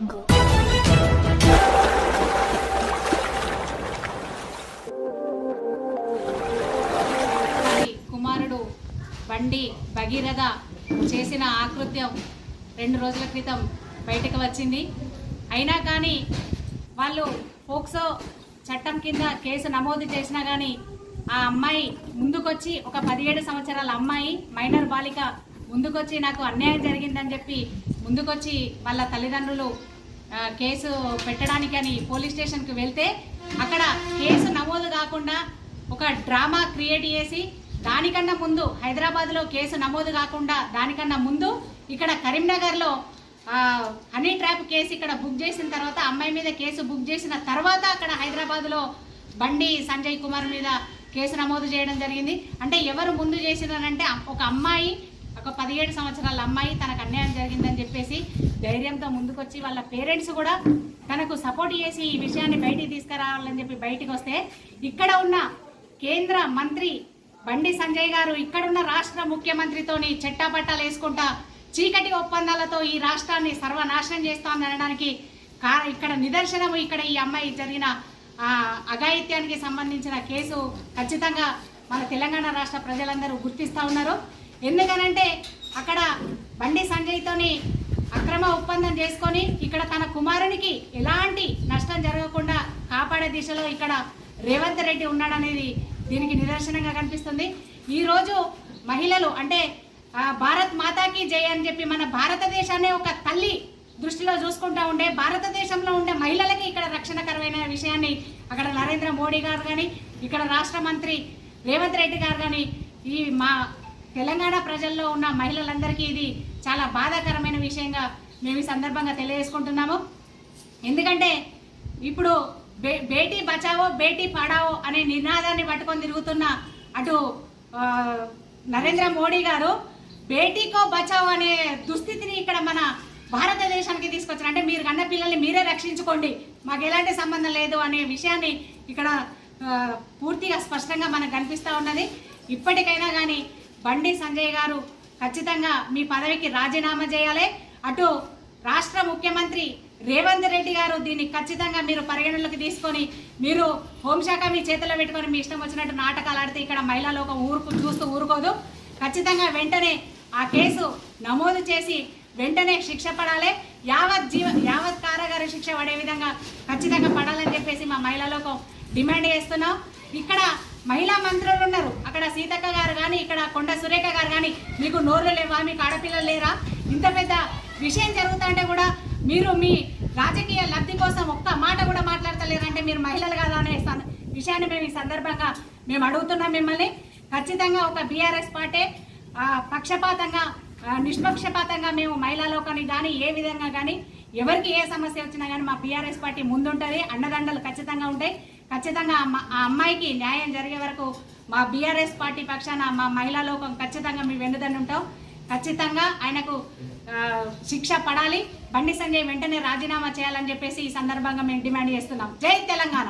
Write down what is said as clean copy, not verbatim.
కుమారుడు బండి భగీరథ చేసిన ఆకృత్యం 2 రోజుల క్రితం బయటకు వచ్చింది. అయినా కానీ వాళ్ళు పోక్సో చట్టం కింద కేసు నమోదు చేసినా కానీ ఆ అమ్మాయి ముందుకొచ్చి, ఒక 17 సంవత్సరాల అమ్మాయి మైనర్ బాలిక ముందుకొచ్చి నాకు అన్యాయం జరిగిందని చెప్పి ముందుకొచ్చి వాళ్ళ తల్లిదండ్రులు కేసు పెట్టడానికని పోలీస్ స్టేషన్కి వెళ్తే అక్కడ కేసు నమోదు కాకుండా ఒక డ్రామా క్రియేట్ చేసి దానికన్నా ముందు హైదరాబాద్లో కేసు నమోదు కాకుండా దానికన్నా ముందు ఇక్కడ కరీంనగర్లో హనీ ట్రాప్ కేసు ఇక్కడ బుక్ చేసిన తర్వాత అమ్మాయి మీద కేసు బుక్ చేసిన తర్వాత అక్కడ హైదరాబాద్లో బండి సంజయ్ కుమార్ మీద కేసు నమోదు చేయడం జరిగింది. అంటే ఎవరు ముందు చేసినారంటే ఒక అమ్మాయి, ఒక 17 సంవత్సరాల అమ్మాయి తనకు అన్యాయం జరిగిందని చెప్పేసి ధైర్యంతో ముందుకొచ్చి వాళ్ళ పేరెంట్స్ కూడా తనకు సపోర్ట్ చేసి ఈ విషయాన్ని బయటికి తీసుకురావాలని చెప్పి బయటికి వస్తే ఇక్కడ ఉన్న కేంద్ర మంత్రి బండి సంజయ్ గారు ఇక్కడున్న రాష్ట్ర ముఖ్యమంత్రితోని చెట్టాపట్టాలు వేసుకుంటా చీకటి ఒప్పందాలతో ఈ రాష్ట్రాన్ని సర్వనాశనం చేస్తామనడానికి ఇక్కడ నిదర్శనము ఇక్కడ ఈ అమ్మాయి జరిగిన అఘాయిత్యానికి సంబంధించిన కేసు ఖచ్చితంగా మన తెలంగాణ రాష్ట్ర ప్రజలందరూ గుర్తిస్తూ ఉన్నారు. ఎందుకనంటే అక్కడ బండి సంజయ్తోని అక్రమ ఒప్పందం చేసుకొని ఇక్కడ తన కుమారునికి ఎలాంటి నష్టం జరగకుండా కాపాడే దిశలో ఇక్కడ రేవంత్ రెడ్డి ఉన్నాడనేది దీనికి నిదర్శనంగా కనిపిస్తుంది. ఈరోజు మహిళలు అంటే భారత్ మాతాకి జై అని చెప్పి మన భారతదేశాన్ని ఒక తల్లి దృష్టిలో చూసుకుంటూ ఉండే భారతదేశంలో ఉండే మహిళలకి ఇక్కడ రక్షణకరమైన విషయాన్ని అక్కడ నరేంద్ర మోడీ గారు కానీ ఇక్కడ రాష్ట్ర మంత్రి రేవంత్ రెడ్డి గారు కానీ ఈ మా తెలంగాణ ప్రజల్లో ఉన్న మహిళలందరికీ ఇది చాలా బాధాకరమైన విషయంగా మేము ఈ సందర్భంగా తెలియజేసుకుంటున్నాము. ఎందుకంటే ఇప్పుడు బేటీ బచావో బేటీ పడావో అనే నినాదాన్ని పట్టుకొని తిరుగుతున్న అటు నరేంద్ర మోడీ గారు బేటీకో బచావో అనే దుస్థితిని ఇక్కడ మన భారతదేశానికి తీసుకొచ్చారు. అంటే మీరు కన్న పిల్లల్ని మీరే రక్షించుకోండి, మాకు ఎలాంటి సంబంధం లేదు అనే విషయాన్ని ఇక్కడ పూర్తిగా స్పష్టంగా మనకు కనిపిస్తూ ఉన్నది. ఇప్పటికైనా కానీ బండి సంజయ్ గారు ఖచ్చితంగా మీ పదవికి రాజీనామా చేయాలి. అటు రాష్ట్ర ముఖ్యమంత్రి రేవంత్ రెడ్డి గారు దీన్ని ఖచ్చితంగా మీరు పరిగణలోకి తీసుకొని మీరు హోంశాఖ మీ చేతిలో పెట్టుకొని మీ ఇష్టం వచ్చినట్టు నాటకాలు ఆడితే ఇక్కడ మహిళా లోకం చూస్తూ ఊరుకోదు. ఖచ్చితంగా వెంటనే ఆ కేసు నమోదు చేసి వెంటనే శిక్ష పడాలి. యావత్ కారాగార శిక్ష పడే విధంగా ఖచ్చితంగా పడాలని చెప్పేసి మా మహిళా లోకం డిమాండ్ చేస్తున్నాం. ఇక్కడ మహిళా మంత్రులు ఉన్నారు, అక్కడ సీతక్క గారు కానీ ఇక్కడ కొండ సురేఖ గారు కానీ మీకు నోర్లు లేవా, మీకు ఆడపిల్లలు లేరా? ఇంత పెద్ద విషయం జరుగుతుంటే కూడా మీరు మీ రాజకీయ లబ్ధి కోసం ఒక్క మాట కూడా మాట్లాడతలేరంటే మీరు మహిళలు కాదా అనే విషయాన్ని మేము ఈ సందర్భంగా మేము అడుగుతున్నాం మిమ్మల్ని. ఖచ్చితంగా ఒక బీఆర్ఎస్ పార్టీ పక్షపాతంగా నిష్పక్షపాతంగా మేము మహిళా లోకాన్ని కానీ ఏ విధంగా కానీ ఎవరికి ఏ సమస్య వచ్చినా కానీ మా బీఆర్ఎస్ పార్టీ ముందుంటుంది, అండదండలు ఖచ్చితంగా ఉంటాయి. ఖచ్చితంగా ఆ అమ్మాయికి న్యాయం జరిగే వరకు మా బీఆర్ఎస్ పార్టీ పక్షాన మా మహిళా లోకం ఖచ్చితంగా మీ వెన్నుదన్ను ఉంటాం. ఖచ్చితంగా ఆయనకు శిక్ష పడాలి. బండి సంజయ్ వెంటనే రాజీనామా చేయాలని చెప్పేసి ఈ సందర్భంగా మేము డిమాండ్ చేస్తున్నాం. జై తెలంగాణ.